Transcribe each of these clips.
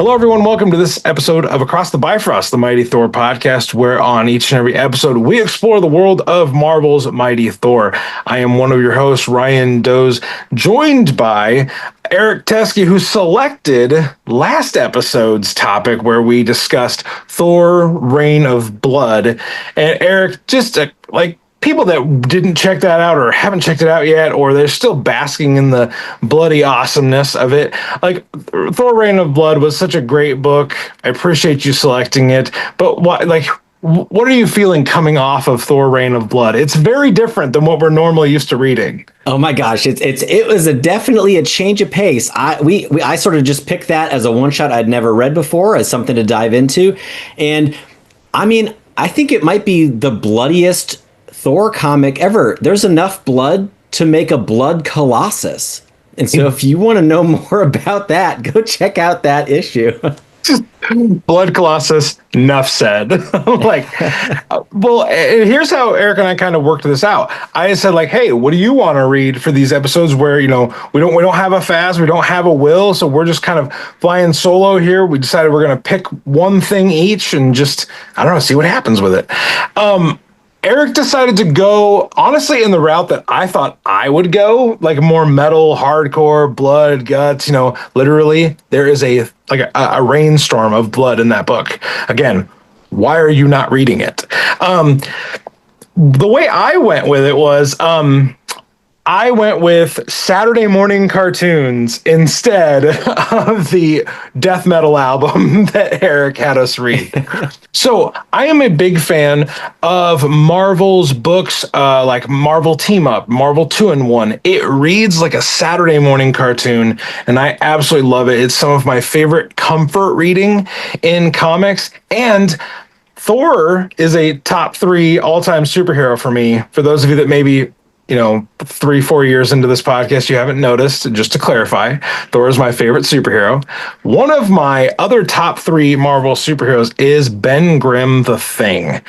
Hello, everyone. Welcome to this episode of Across the Bifrost, the Mighty Thor podcast, where on each and every episode, we explore the world of Marvel's Mighty Thor. I am one of your hosts, Ryan Doze, joined by Eric Teskey, who selected last episode's topic where we discussed Thor, Reign of Blood. And Eric, just people that didn't check that out or haven't checked it out yet, or they're still basking in the bloody awesomeness of it. Like, Thor Reign of Blood was such a great book. I appreciate you selecting it. But what are you feeling coming off of Thor Reign of Blood? It's very different than what we're normally used to reading. Oh my gosh, it was definitely a change of pace. I sort of just picked that as a one shot I'd never read before, as something to dive into. And I mean, I think it might be the bloodiest Thor comic ever. There's enough blood to make a blood colossus. And so if you want to know more about that, go check out that issue. Blood Colossus, enough said. Here's how Eric and I kind of worked this out. I said, hey, what do you want to read for these episodes where, we don't have a Faz, we don't have a Will, so we're just kind of flying solo here. We decided we're going to pick one thing each and just, see what happens with it. Eric decided to go, honestly, in the route that I thought I would go, like more metal, hardcore, blood, guts. Literally, there is a rainstorm of blood in that book. Again, why are you not reading it? The way I went with it was, I went with Saturday morning cartoons instead of the death metal album that Eric had us read. So I am a big fan of Marvel's books, like Marvel Team Up, Marvel 2-in-1. It reads like a Saturday morning cartoon, and I absolutely love it. It's some of my favorite comfort reading in comics, and Thor is a top 3 all-time superhero for me. For those of you that maybe 3-4 years into this podcast, you haven't noticed, just to clarify, Thor is my favorite superhero. One of my other top 3 Marvel superheroes is Ben Grimm, the Thing.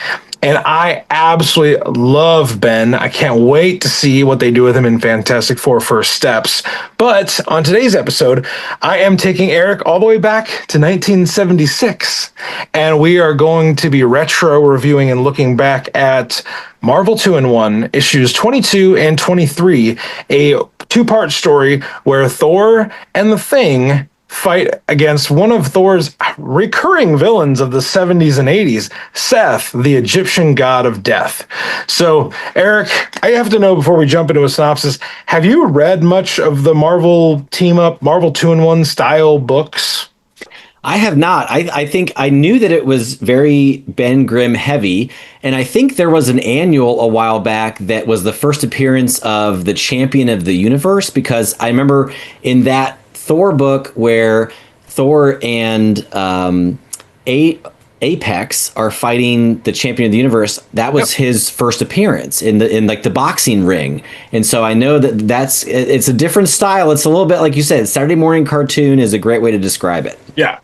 And I absolutely love Ben. I can't wait to see what they do with him in Fantastic Four First Steps. But on today's episode, I am taking Eric all the way back to 1976. And we are going to be retro reviewing and looking back at Marvel 2-in-1, issues 22 and 23, a 2-part story where Thor and the Thing fight against one of Thor's recurring villains of the 70s and 80s, Seth, the Egyptian god of death. So, Eric, I have to know before we jump into a synopsis, have you read much of the Marvel Team-Up, Marvel 2-in-1 style books? I have not. I think I knew that it was very Ben Grimm heavy, and I think there was an annual a while back that was the first appearance of the Champion of the Universe, because I remember in that Thor book where Thor and Apex are fighting the Champion of the Universe. That was his first appearance in the boxing ring. And so I know it's a different style. It's a little bit like you said, Saturday morning cartoon is a great way to describe it. Yeah.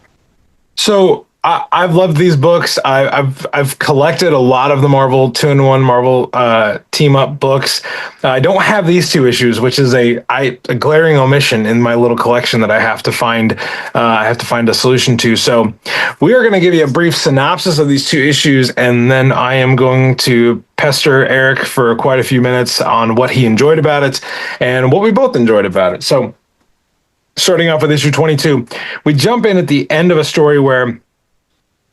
So I've loved these books. I've collected a lot of the Marvel 2-in-1 Marvel Team Up books. I don't have these 2 issues, which is a glaring omission in my little collection that I have to find. I have to find a solution to. So we are going to give you a brief synopsis of these 2 issues, and then I am going to pester Eric for quite a few minutes on what he enjoyed about it and what we both enjoyed about it. So starting off with issue 22, we jump in at the end of a story where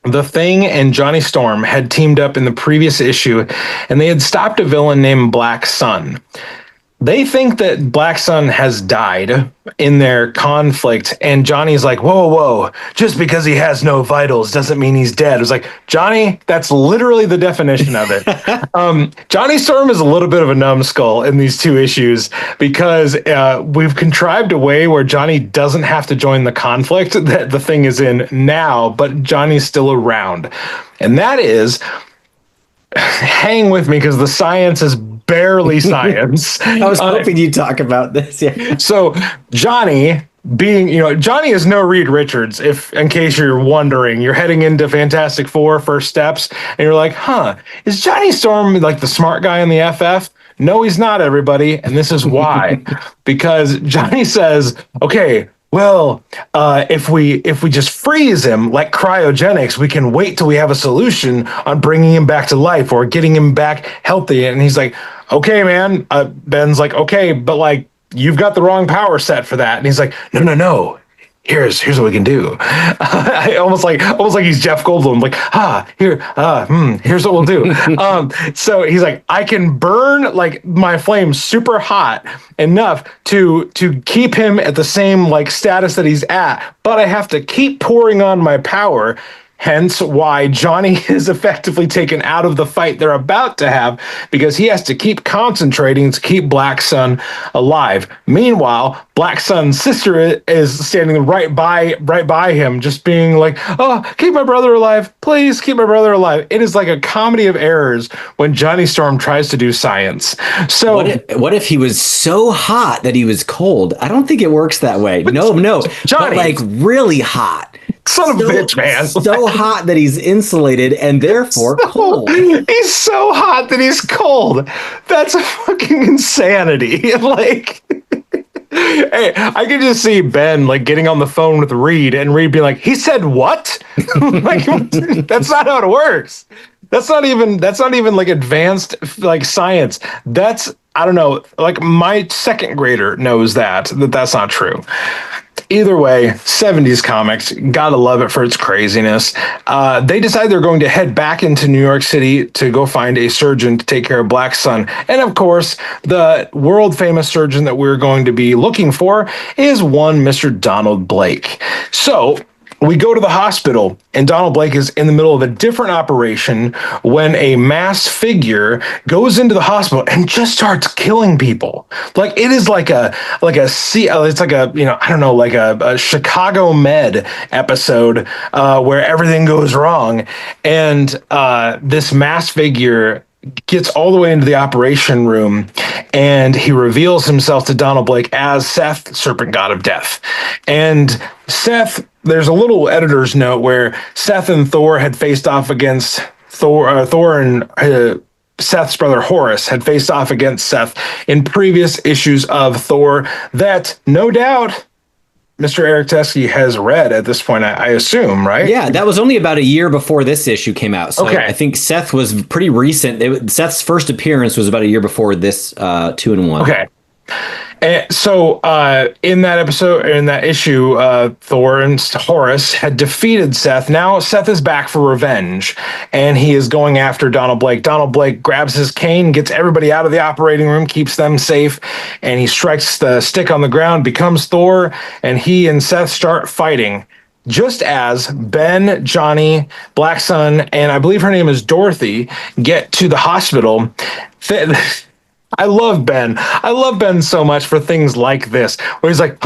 the Thing and Johnny Storm had teamed up in the previous issue, and they had stopped a villain named Black Sun. They think that Black Sun has died in their conflict, and Johnny's like, whoa, just because he has no vitals doesn't mean he's dead. It was like, Johnny, that's literally the definition of it. Johnny Storm is a little bit of a numbskull in these 2 issues because we've contrived a way where Johnny doesn't have to join the conflict that the Thing is in now, but Johnny's still around. And that is, hang with me because the science is barely science. I was hoping you'd talk about this. Yeah. So Johnny Johnny is no Reed Richards, if in case you're wondering. You're heading into Fantastic Four First Steps, and you're like, is Johnny Storm like the smart guy in the FF? No, he's not, everybody, and this is why. Because Johnny says, okay, well, if we just freeze him like cryogenics, we can wait till we have a solution on bringing him back to life or getting him back healthy. And he's like, okay, man. Ben's like, okay, but like you've got the wrong power set for that. And he's like, no, no, no. Here's what we can do. Almost like he's Jeff Goldblum. Like, here's what we'll do. So he's like, I can burn like my flame super hot enough to keep him at the same like status that he's at, but I have to keep pouring on my power. Hence why Johnny is effectively taken out of the fight they're about to have because he has to keep concentrating to keep Black Sun alive. Meanwhile, Black Sun's sister is standing right by him, just being like, "Oh, keep my brother alive, please keep my brother alive." It is like a comedy of errors when Johnny Storm tries to do science. So what if he was so hot that he was cold? I don't think it works that way. No, Johnny, but like really hot. Son of a bitch, man. So hot that he's insulated and therefore cold. He's so hot that he's cold. That's a fucking insanity. Like, hey, I could just see Ben like getting on the phone with Reed and Reed being like, he said what? Like, that's not how it works. That's not even like advanced like science. That's, I don't know, like my second grader knows that's not true. Either way, 70s comics, gotta love it for its craziness. They decide they're going to head back into New York City to go find a surgeon to take care of Black Sun. And of course, the world famous surgeon that we're going to be looking for is one Mr. Donald Blake. So we go to the hospital, and Donald Blake is in the middle of a different operation when a masked figure goes into the hospital and just starts killing people. Like it is like it's like a, I don't know, like a Chicago Med episode where everything goes wrong, and this masked figure gets all the way into the operation room, and he reveals himself to Donald Blake as Seth, Serpent God of Death. And Seth, there's a little editor's note where Seth and Thor had faced off against Thor and Seth's brother Horus had faced off against Seth in previous issues of Thor that no doubt Mr. Eric Teskey has read at this point, I assume, right? Yeah, that was only about a year before this issue came out. So okay. I think Seth was pretty recent. Seth's first appearance was about a year before this 2-in-1. Okay. And so in that episode, in that issue, Thor and Horus had defeated Seth. Now Seth is back for revenge, and he is going after Donald Blake. Donald Blake grabs his cane, gets everybody out of the operating room, keeps them safe, and he strikes the stick on the ground, becomes Thor, and he and Seth start fighting. Just as Ben, Johnny, Black Sun, and I believe her name is Dorothy, get to the hospital. I love Ben. I love Ben so much for things like this, where he's like,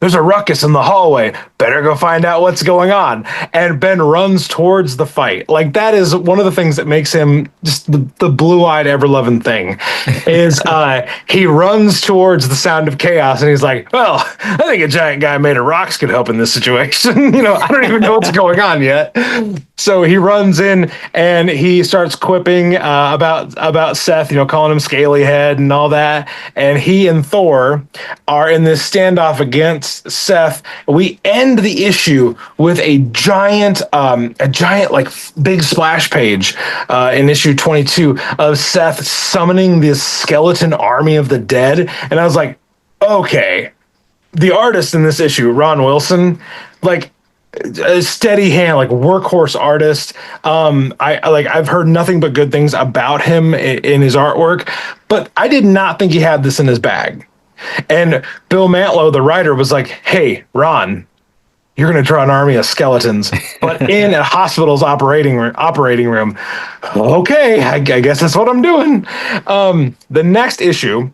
there's a ruckus in the hallway. Better go find out what's going on. And Ben runs towards the fight. Like, that is one of the things that makes him just the blue-eyed Ever-Lovin Thing, is he runs towards the sound of chaos, and he's like, well, I think a giant guy made of rocks could help in this situation. I don't even know what's going on yet. So he runs in, and he starts quipping about Seth, calling him Scaly Head and all that. And he and Thor are in this standoff against Seth. We end the issue with a giant like big splash page in issue 22 of Seth summoning this skeleton army of the dead. And I was like, okay, the artist in this issue, Ron Wilson, like a steady hand, like workhorse artist. I've heard nothing but good things about him in his artwork, but I did not think he had this in his bag. And Bill Mantlo, the writer, was like, hey, Ron, you're going to draw an army of skeletons, but in a hospital's operating room. Okay, I guess that's what I'm doing. The next issue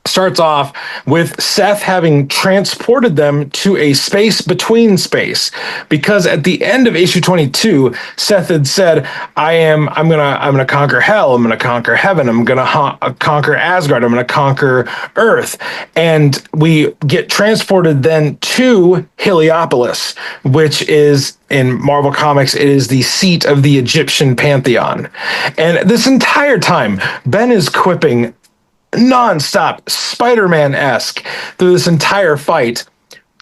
starts off with Seth having transported them to a space between space, because at the end of issue 22, Seth had said, I'm gonna conquer hell, I'm gonna conquer heaven, I'm gonna conquer Asgard, I'm gonna conquer Earth. And we get transported then to Heliopolis, which is, in Marvel Comics, it is the seat of the Egyptian pantheon. And this entire time, Ben is quipping nonstop, Spider-Man-esque, through this entire fight.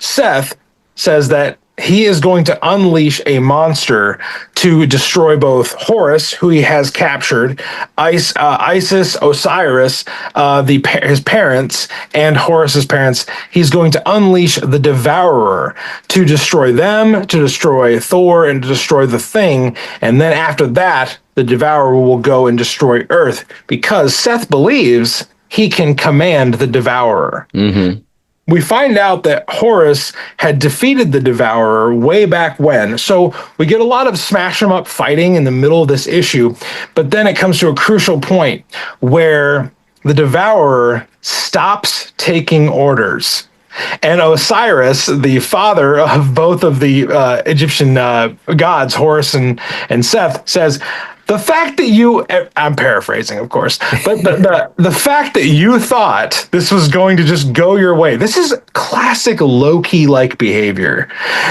Seth says that he is going to unleash a monster to destroy both Horus, who he has captured, Isis, Osiris, his parents, and Horus's parents. He's going to unleash the Devourer to destroy them, to destroy Thor, and to destroy the Thing. And then after that, the Devourer will go and destroy Earth because Seth believes he can command the Devourer. Mm-hmm. We find out that Horus had defeated the Devourer way back when. So we get a lot of smash 'em up fighting in the middle of this issue. But then it comes to a crucial point where the Devourer stops taking orders. And Osiris, the father of both of the Egyptian gods, Horus and Seth, says, the fact that you, I'm paraphrasing, of course, but the fact that you thought this was going to just go your way, this is classic Loki-like behavior.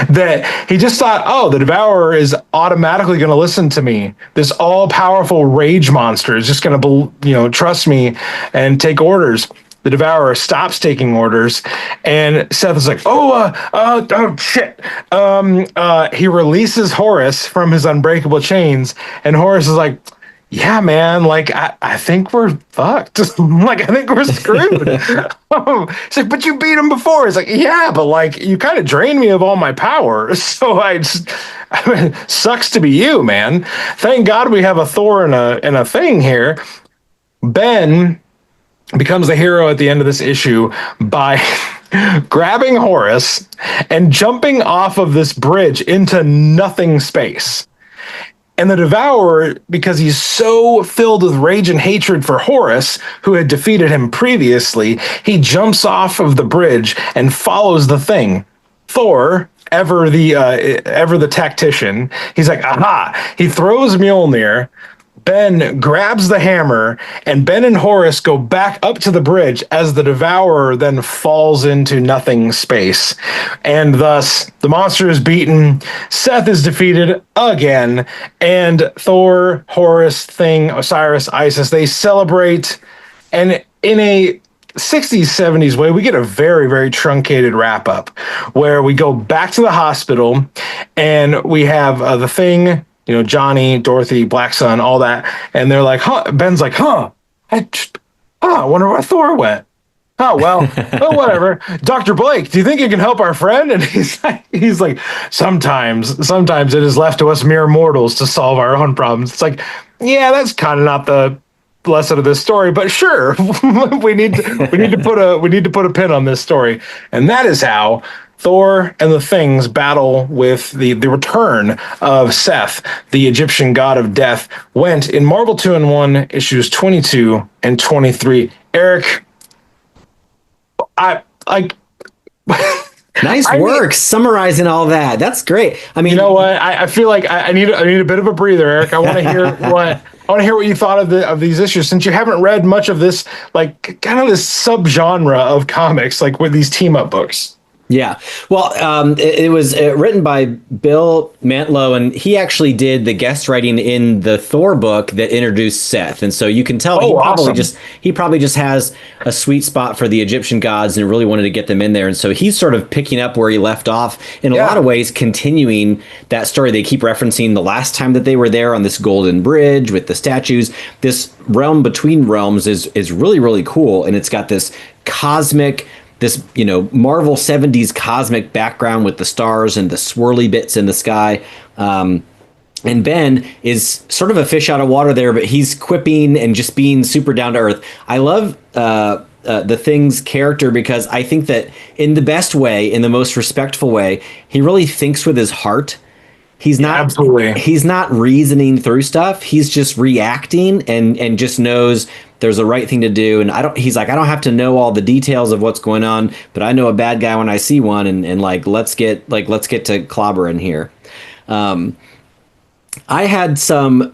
That he just thought, oh, the Devourer is automatically going to listen to me. This all-powerful rage monster is just going to, trust me and take orders. The Devourer stops taking orders, and Seth is like, oh shit. He releases Horus from his unbreakable chains, and Horus is like, yeah, man, like, I think we're fucked. Like, I think we're screwed. He's like, but you beat him before. He's like, yeah, but like, you kind of drained me of all my power. So sucks to be you, man. Thank God we have a Thor and a Thing here. Ben becomes the hero at the end of this issue by grabbing Horus and jumping off of this bridge into nothing space. And the Devourer, because he's so filled with rage and hatred for Horus, who had defeated him previously, he jumps off of the bridge and follows the Thing. Thor, ever the tactician, he's like, aha! He throws Mjolnir. Ben grabs the hammer, and Ben and Horus go back up to the bridge as the Devourer then falls into nothing space. And thus, the monster is beaten, Seth is defeated again, and Thor, Horus, Thing, Osiris, Isis, they celebrate, and in a 60s, 70s way, we get a very, very truncated wrap up where we go back to the hospital, and we have the Thing, Johnny, Dorothy, Black Sun, all that. And they're like, Ben's like, I wonder where Thor went. Oh, well, whatever. Dr. Blake, do you think you can help our friend? And he's like, sometimes it is left to us mere mortals to solve our own problems. It's like, yeah, that's kind of not the lesson of this story, but sure, we need to put a pin on this story. And that is how Thor and the Things battle with the return of Seth, the Egyptian god of death, went in Marvel 2-in-1 issues 22 and 23. Eric, I like. Nice work summarizing all that. That's great. I mean, you know what? I feel like I need a bit of a breather, Eric. I want to hear what you thought of these issues, since you haven't read much of this, like kind of this subgenre of comics, like with these team up books. Yeah. Well, it was written by Bill Mantlo, and he actually did the guest writing in the Thor book that introduced Seth. And so you can tell he probably just has a sweet spot for the Egyptian gods and really wanted to get them in there. And so he's sort of picking up where he left off in a lot of ways, continuing that story. They keep referencing the last time that they were there on this golden bridge with the statues. This realm between realms is really, really cool. And it's got this cosmic, Marvel 70s cosmic background with the stars and the swirly bits in the sky. And Ben is sort of a fish out of water there, but he's quipping and just being super down to earth. I love the Thing's character because I think that in the best way, in the most respectful way, he really thinks with his heart. He's not reasoning through stuff. He's just reacting and just knows there's a right thing to do. And he's like, I don't have to know all the details of what's going on, but I know a bad guy when I see one, and let's get to clobbering here. I had a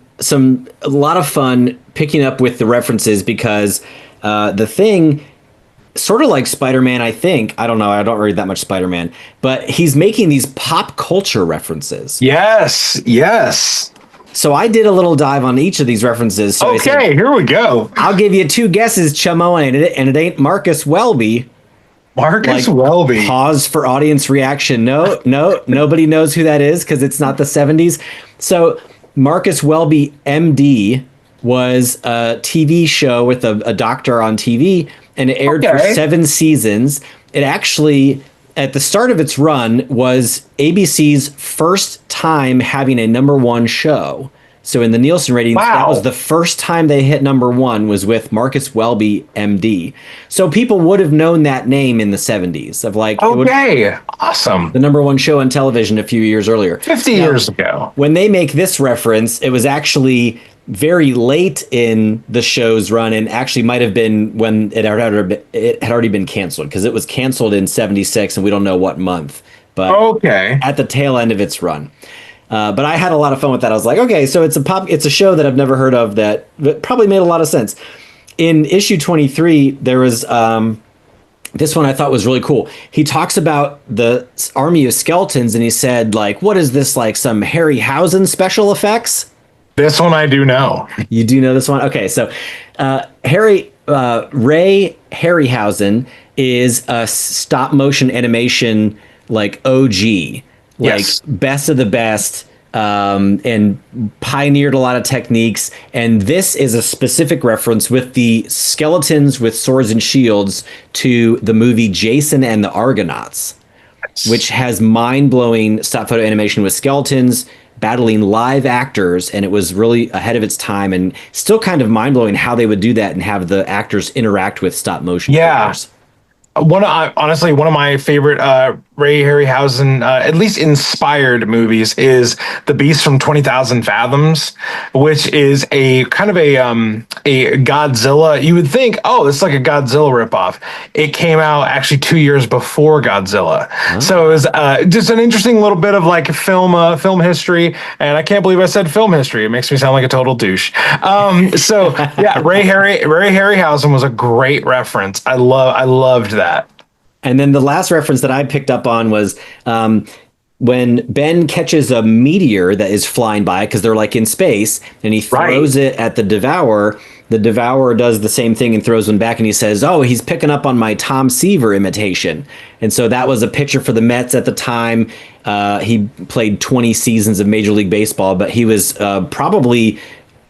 lot of fun picking up with the references because the Thing, sort of like Spider-Man, I think. I don't know. I don't read that much Spider-Man, but he's making these pop culture references. Yes. So I did a little dive on each of these references. So okay, here we go. I'll give you two guesses, Chummo, and it ain't Marcus Welby. Marcus Like, Welby. pause for audience reaction. No, nobody knows who that is because it's not the 70s. So Marcus Welby, MD, was a TV show with a doctor on TV, and it aired for Okay. 7 seasons. It actually, at the start of its run, was ABC's first time having a #1 show. So in the Nielsen ratings, that was Wow. the first time they hit #1 was with Marcus Welby, MD. So people would have known that name in the 70s of like it would, Okay. Awesome. the #1 show on television a few years earlier. 50 Now, years ago. when they make this reference, it was actually very late in the show's run, and actually might have been when it had already been canceled, because it was canceled in 76 and we don't know what month, but Okay. at the tail end of its run. But I had a lot of fun with that. I was like, okay, so it's a show that I've never heard of that probably made a lot of sense. In issue 23, there was this one I thought was really cool. He talks about the army of skeletons, and he said, like, what is this, like some Harryhausen special effects? This one I do know. You do know this one? Okay, so Ray Harryhausen is a stop motion animation like OG, like Yes. best of the best, and pioneered a lot of techniques. And this is a specific reference with the skeletons with swords and shields to the movie Jason and the Argonauts, which has mind-blowing stop photo animation with skeletons battling live actors, and it was really ahead of its time, and still kind of mind-blowing how they would do that and have the actors interact with stop motion Yeah. figures. Honestly, one of my favorite Ray Harryhausen, at least inspired movies, is The Beast from 20,000 Fathoms, which is a kind of a Godzilla. You would think, oh, this is like a Godzilla ripoff. It came out actually 2 years before Godzilla, so it was just an interesting little bit of like film history. And I can't believe I said film history. It makes me sound like a total douche. So yeah, Ray Harryhausen was a great reference. I loved that. And then the last reference that I picked up on was when Ben catches a meteor that is flying by, because they're like in space, and he throws it at the Devourer. The Devourer does the same thing and throws one back, and he says, oh, he's picking up on my Tom Seaver imitation. And so that was a pitcher for the Mets at the time. He played 20 seasons of Major League Baseball, but he was probably,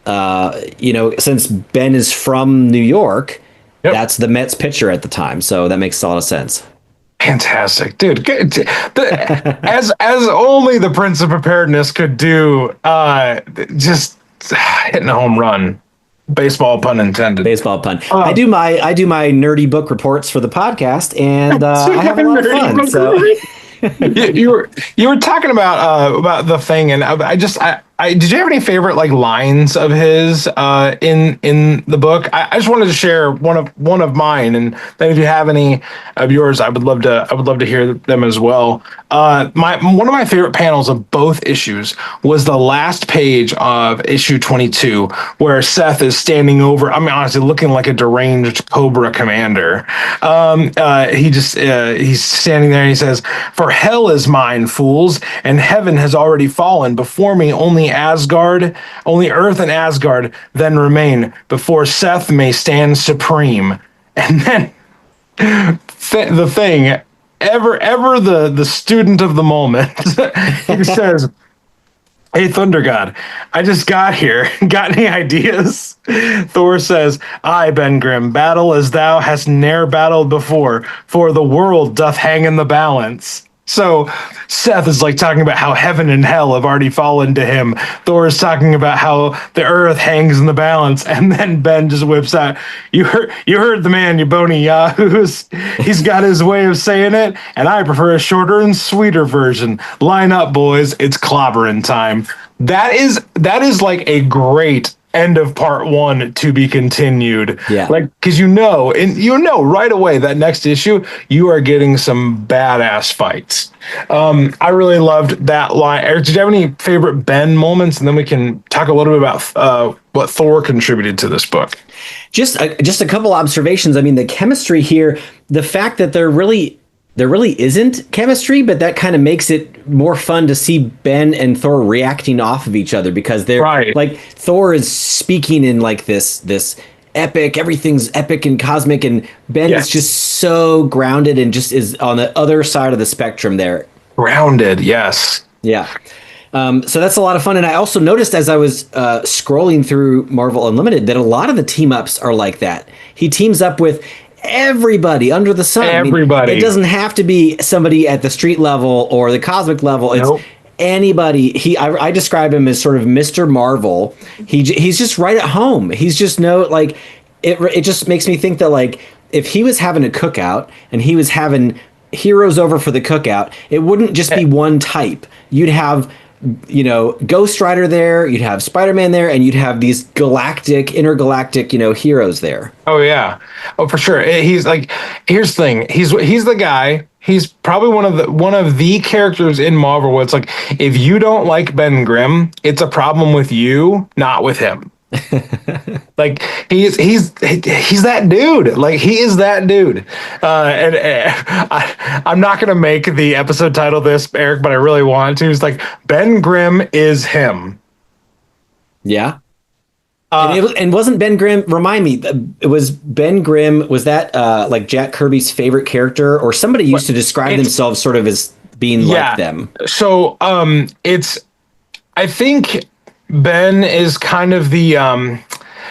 since Ben is from New York, Yep. that's the Mets pitcher at the time. So that makes a lot of sense. Fantastic, dude. As only the Prince of Preparedness could do, just hitting a home run. Baseball pun intended. Baseball pun. I do my nerdy book reports for the podcast, and I have a lot of fun. So you were talking about the thing, and I did you have any favorite like lines of his in the book? I just wanted to share one of mine, and then if you have any of yours, I would love to hear them as well. One of my favorite panels of both issues was the last page of issue 22, where Seth is standing over. I mean, honestly, looking like a deranged Cobra commander. He's standing there and he says, "For hell is mine, fools, and heaven has already fallen. Before me, only earth and Asgard then remain. Before Seth may stand supreme." And then the thing, ever the student of the moment, he says, "Hey, Thunder God, I just got here. Got any ideas?" Thor says, "I, Ben Grimm, battle as thou hast ne'er battled before, for the world doth hang in the balance." So Seth is like talking about how heaven and hell have already fallen to him. Thor is talking about how the earth hangs in the balance, and then Ben just whips out, You heard the man, you bony yahoos. He's got his way of saying it, and I prefer a shorter and sweeter version. Line up, boys. It's clobbering time." That is like a great end of part 1 to be continued. Yeah. Like, because you know right away that next issue you are getting some badass fights. I really loved that line. Eric, did you have any favorite Ben moments? And then we can talk a little bit about what Thor contributed to this book. Just a couple observations. I mean, the chemistry here, the fact that there really isn't chemistry, but that kind of makes it more fun to see Ben and Thor reacting off of each other, because they're like, Thor is speaking in like this epic. Everything's epic and cosmic, and Ben is Yes. just so grounded and just is on the other side of the spectrum there. Grounded. Yes. Yeah. So that's a lot of fun. And I also noticed as I was scrolling through Marvel Unlimited that a lot of the team ups are like that. He teams up with everybody under the sun. Everybody. It doesn't have to be somebody at the street level or the cosmic level. It's Nope. anybody. I describe him as sort of Mr. Marvel. He's just right at home. He's just it just makes me think that like if he was having a cookout and he was having heroes over for the cookout, it wouldn't just be one type. You'd have Ghost Rider there, you'd have Spider-Man there, and you'd have these intergalactic, heroes there. Oh yeah. Oh, for sure. He's like, here's the thing. He's the guy. He's probably one of the characters in Marvel where it's like, if you don't like Ben Grimm, it's a problem with you, not with him. Like he's that dude. Like he is that dude. I'm not gonna make the episode title this, Eric, but I really want to. It's like Ben Grimm is him. Yeah. And wasn't Ben Grimm? Remind me. It was Ben Grimm. Was that like Jack Kirby's favorite character, or somebody used to describe themselves sort of as being like them? So I think Ben is kind of the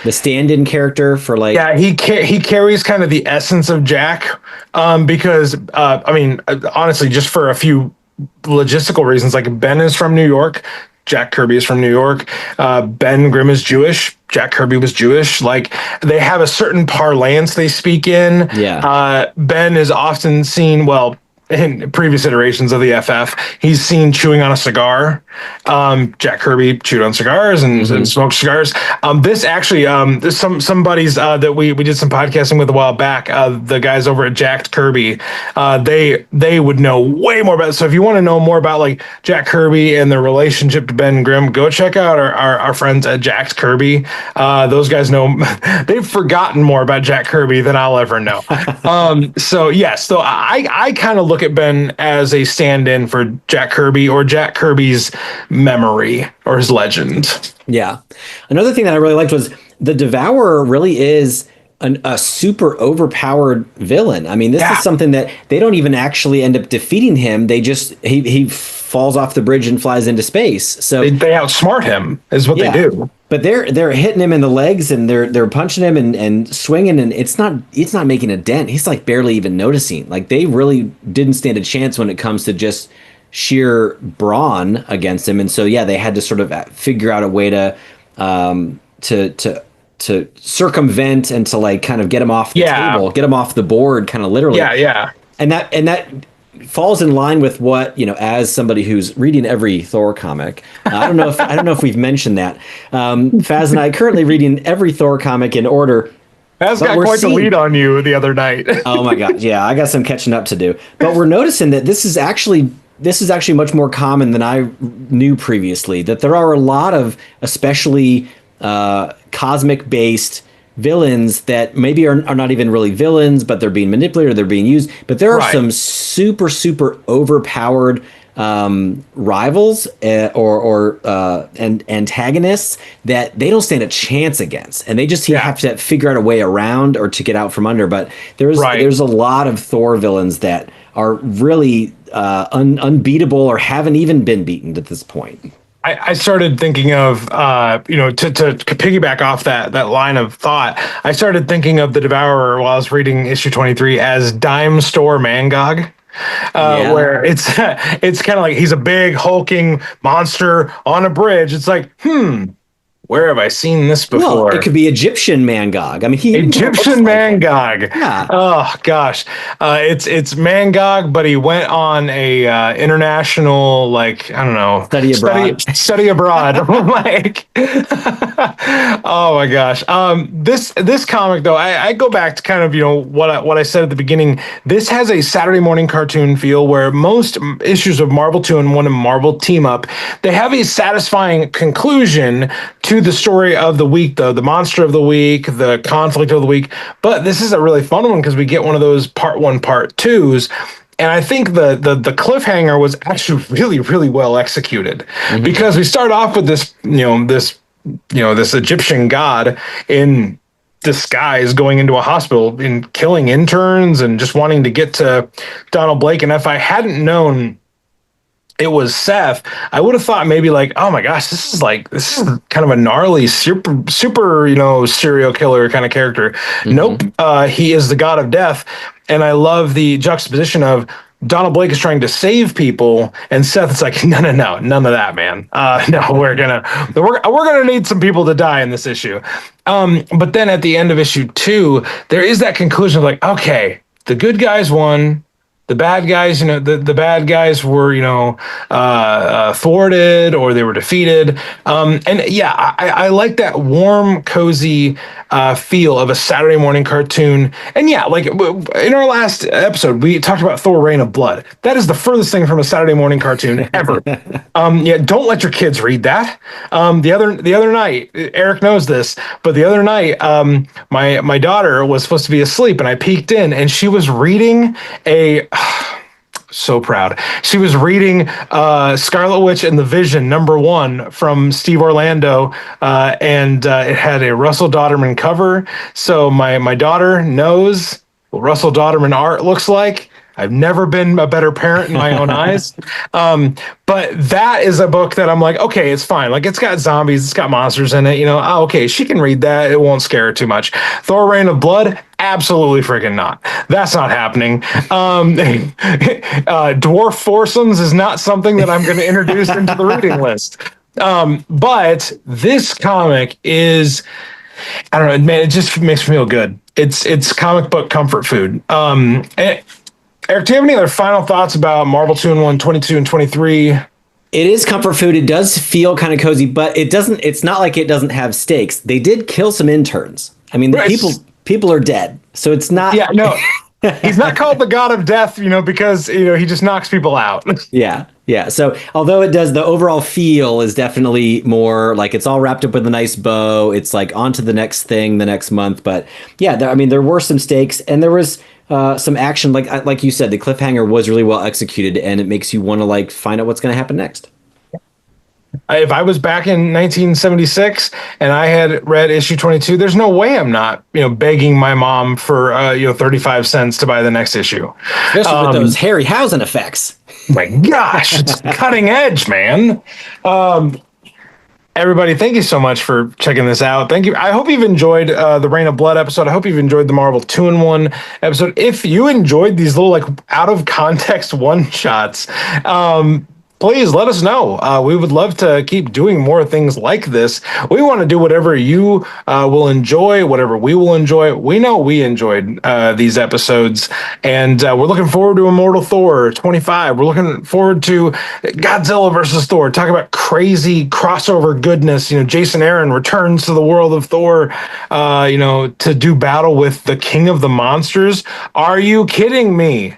stand-in character for like. Yeah, he carries kind of the essence of Jack, because honestly, just for a few logistical reasons, like Ben is from New York, Jack Kirby is from New York, Ben Grimm is Jewish, Jack Kirby was Jewish. Like they have a certain parlance they speak in. Yeah. Ben is often seen, well, in previous iterations of the FF, he's seen chewing on a cigar. Jack Kirby chewed on cigars and smoked cigars. This actually, there's some buddies that we did some podcasting with a while back. The guys over at Jack Kirby, they would know way more about it. So if you want to know more about like Jack Kirby and the relationship to Ben Grimm, go check out our friends at Jack Kirby. Those guys know. They've forgotten more about Jack Kirby than I'll ever know. So yes, so I kind of look at Ben as a stand-in for Jack Kirby, or Jack Kirby's memory or his legend. Yeah. Another thing that I really liked was the Devourer really is a super overpowered villain. I mean, this is something that they don't even actually end up defeating him. They just he falls off the bridge and flies into space. So they outsmart him is what they do. But they're hitting him in the legs and they're punching him and swinging, and it's not making a dent. He's like barely even noticing. Like they really didn't stand a chance when it comes to just sheer brawn against him. And so they had to sort of figure out a way to circumvent and to like kind of get him off the table, get him off the board, kind of literally. Yeah. And that falls in line with what, as somebody who's reading every Thor comic. I don't know if we've mentioned that. Faz and I currently reading every Thor comic in order. Faz got quite the lead on you the other night. Oh my God. Yeah, I got some catching up to do. But we're noticing that this is actually much more common than I knew previously, that there are a lot of especially cosmic based villains that maybe are not even really villains, but they're being manipulated or they're being used. But there are some super overpowered rivals and antagonists that they don't stand a chance against, and they just have to figure out a way around or to get out from under. But there's a lot of Thor villains that are really unbeatable or haven't even been beaten at this point. I started thinking of, to piggyback off that line of thought, I started thinking of the Devourer while I was reading issue 23 as Dime Store Mangog. Where it's kind of like he's a big hulking monster on a bridge. It's like, where have I seen this before? Well, it could be Egyptian Mangog. I mean, Egyptian Mangog. Like yeah. Oh gosh, it's Mangog, but he went on a international, like, I don't know, study abroad. Like, oh my gosh. This comic though, I go back to kind of what I said at the beginning. This has a Saturday morning cartoon feel where most issues of Marvel 2 and 1 and Marvel Team Up, they have a satisfying conclusion to the story of the week, though, the monster of the week, the conflict of the week. But this is a really fun one because we get one of those part 1, part 2s. And I think the cliffhanger was actually really, really well executed, because we start off with this Egyptian god in disguise going into a hospital and killing interns and just wanting to get to Donald Blake. And if I hadn't known it was Seth, I would have thought maybe like, oh my gosh, this is kind of a gnarly, super, serial killer kind of character. Mm-hmm. Nope. He is the god of death. And I love the juxtaposition of Donald Blake is trying to save people, and Seth is like, no, none of that, man. No, we're gonna need some people to die in this issue. But then at the end of issue 2, there is that conclusion of like, okay, the good guys won. The bad guys, the bad guys were, thwarted or they were defeated. And yeah, I like that warm, cozy feel of a Saturday morning cartoon. And yeah, like in our last episode, we talked about Thor: Reign of Blood. That is the furthest thing from a Saturday morning cartoon ever. Yeah, don't let your kids read that. The other night, Eric knows this, but the other night, my daughter was supposed to be asleep, and I peeked in, and she was reading so proud. She was reading Scarlet Witch and the Vision #1 from Steve Orlando, and it had a Russell Dauterman cover. So my daughter knows what Russell Dauterman art looks like. I've never been a better parent in my own eyes. But that is a book that I'm like, okay, it's fine. Like, it's got zombies, it's got monsters in it. Okay, she can read that. It won't scare her too much. Thor: Reign of Blood, absolutely freaking not. That's not happening. Dwarf foursomes is not something that I'm going to introduce into the reading list. But this comic is, I don't know, man, it just makes me feel good. It's comic book comfort food. Eric, do you have any other final thoughts about Marvel 2-in-1, 22 and 23? It is comfort food. It does feel kind of cozy, but it's not like it doesn't have stakes. They did kill some interns. I mean, people are dead. So it's not. Yeah, no. He's not called the god of death, because, he just knocks people out. Yeah. Yeah. So although it does, the overall feel is definitely more like it's all wrapped up with a nice bow. It's like on to the next thing the next month. But yeah, there were some stakes, and there was some action. Like you said, the cliffhanger was really well executed, and it makes you want to find out what's going to happen next. If I was back in 1976 and I had read issue 22, there's no way I'm not, begging my mom for, 35 cents to buy the next issue. Especially with those Harryhausen effects. My gosh, it's cutting edge, man. Everybody, thank you so much for checking this out. Thank you. I hope you've enjoyed the Reign of Blood episode. I hope you've enjoyed the Marvel 2-in-1 episode. If you enjoyed these little out of context one shots, please let us know. We would love to keep doing more things like this. We want to do whatever you will enjoy, whatever we will enjoy. We know we enjoyed these episodes, and we're looking forward to Immortal Thor 25. We're looking forward to Godzilla versus Thor. Talk about crazy crossover goodness. Jason Aaron returns to the world of Thor, to do battle with the King of the Monsters. Are you kidding me?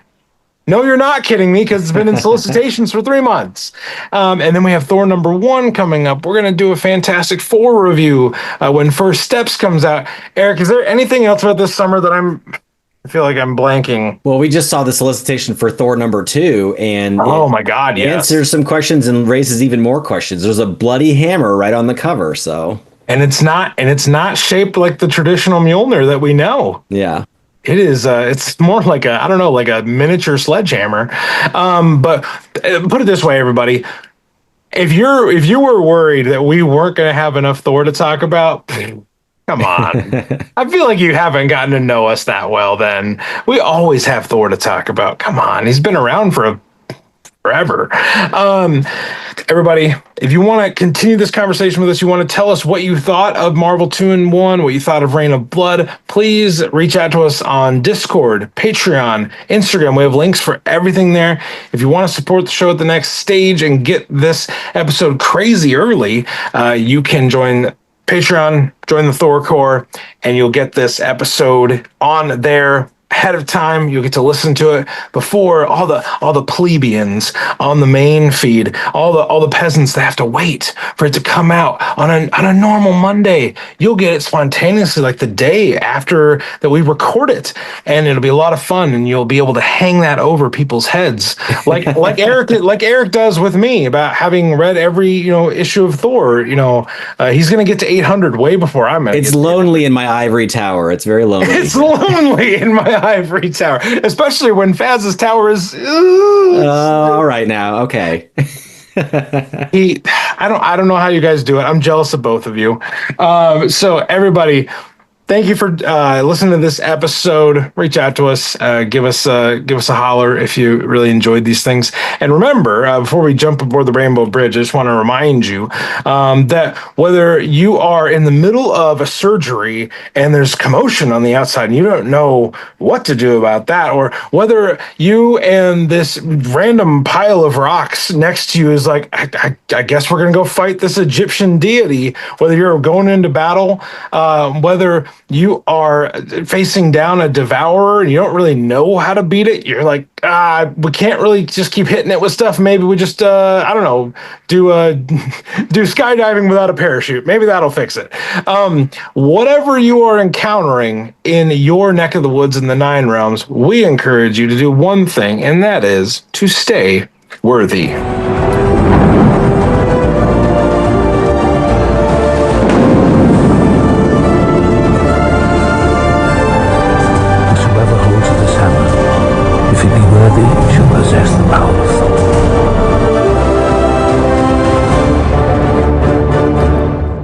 No, you're not kidding me, because it's been in solicitations for 3 months. And then we have Thor #1 coming up. We're going to do a Fantastic Four review when First Steps comes out. Eric, is there anything else about this summer that I feel like I'm blanking? Well, we just saw the solicitation for Thor #2, and oh my God, yes. Answers some questions and raises even more questions. There's a bloody hammer right on the cover, so. And it's not shaped like the traditional Mjolnir that we know. Yeah. It is. It's more like a miniature sledgehammer. But put it this way, everybody: if you were worried that we weren't going to have enough Thor to talk about, come on. I feel like you haven't gotten to know us that well. Then we always have Thor to talk about. Come on, he's been around forever. Everybody, if you want to continue this conversation with us, you want to tell us what you thought of Marvel 2-in-1, what you thought of Reign of Blood, please reach out to us on Discord, Patreon, Instagram. We have links for everything there. If you want to support the show at the next stage and get this episode crazy early, you can join Patreon, join the Thor Corps, and you'll get this episode on there ahead of time. You'll get to listen to it before all the plebeians on the main feed, all the peasants that have to wait for it to come out on a normal Monday. You'll get it spontaneously, like the day after that we record it, and it'll be a lot of fun. And you'll be able to hang that over people's heads, like Eric does with me about having read every issue of Thor. He's gonna get to 800 way before I'm at. It's lonely in my ivory tower. It's very lonely. It's lonely in my ivory tower, especially when Faz's tower is. All right now, okay. I don't know how you guys do it. I'm jealous of both of you. So everybody, thank you for listening to this episode. Reach out to us, give us a holler if you really enjoyed these things. And remember, before we jump aboard the Rainbow Bridge, I just want to remind you that whether you are in the middle of a surgery and there's commotion on the outside and you don't know what to do about that, or whether you and this random pile of rocks next to you is like, I guess we're going to go fight this Egyptian deity, whether you're going into battle, whether you are facing down a devourer and you don't really know how to beat it, you're like, we can't really just keep hitting it with stuff. Maybe we just, I don't know, do skydiving without a parachute. Maybe that'll fix it. Whatever you are encountering in your neck of the woods in the Nine Realms, we encourage you to do one thing, and that is to stay worthy.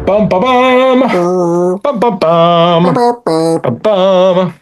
Bum ba bum bum bum bum bum bum.